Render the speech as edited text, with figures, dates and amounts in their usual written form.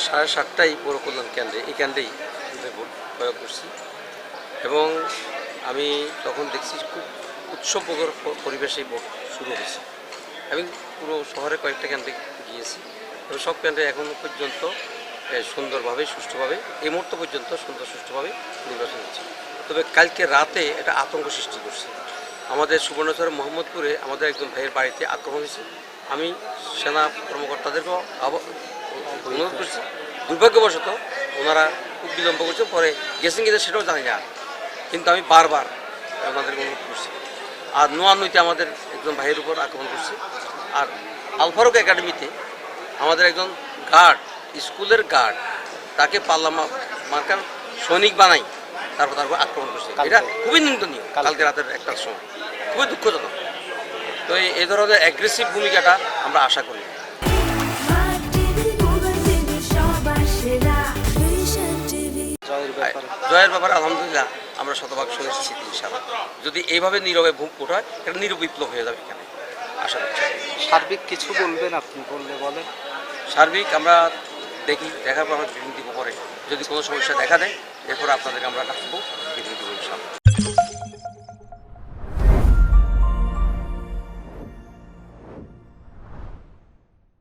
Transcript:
7:30টায় পৌর কল্যাণ কেন্দ্রে এই কেন্দ্রেই ভোট প্রয়োগ করছি এবং আমি তখন দেখছি খুব উৎসবমুখর পরিবেশে ভোট শুরু হয়েছে। আমি পুরো শহরে কয়েকটা কেন্দ্রে গিয়েছি এবং সব কেন্দ্রে এখন পর্যন্ত সুন্দরভাবে সুষ্ঠুভাবে এই মুহূর্ত পর্যন্ত সুষ্ঠুভাবে নির্বাচন হচ্ছে। তবে কালকে রাতে এটা আতঙ্ক সৃষ্টি করছে। আমাদের সুবর্ণচর মোহাম্মদপুরে আমাদের একজন ভাইয়ের বাড়িতে আক্রমণ হয়েছে। আমি সেনা কর্মকর্তাদেরকেও অনুরোধ করছি, দুর্ভাগ্যবশত ওনারা খুব বিলম্ব করছে, পরে গেছেন কিনা সেটাও জানি না, কিন্তু আমি বারবার ওনাদেরকে অনুরোধ করছি। আর নোয়ান্নইতে আমাদের একজন ভাইয়ের উপর আক্রমণ করছে। আর আলফারুক একাডেমিতে আমাদের একজন গার্ড, স্কুলের গার্ড, তাকে পাল্লা মার্কার সৈনিক বানাই তারপর আক্রমণ করছে। এটা খুবই নিন্দনীয়। কালকে রাতের একটার সময় খুবই দুঃখজনক। তো এই ধরনের অ্যাগ্রেসিভ ভূমিকাটা আমরা আশা করি। জয়ের ব্যাপারে আলহামদুলিল্লাহ আমরা শতভাগ সুনিশ্চিত ইনশাআল্লাহ। যদি এইভাবে নীরবে ভোট হয়, এটা নিরবিপ্লব হয়ে যাবে এখানে আশা করছি। সার্বিক কিছু বলবেন আপনি? বলেন। সার্বিক আমরা দেখার পর আমরা বিবৃতি দিব, পরে যদি কোনো সমস্যা দেখা দেয় এরপর আপনাদেরকে আমরা ডাকবো, বিবৃতি দিব ইনশাআল্লাহ।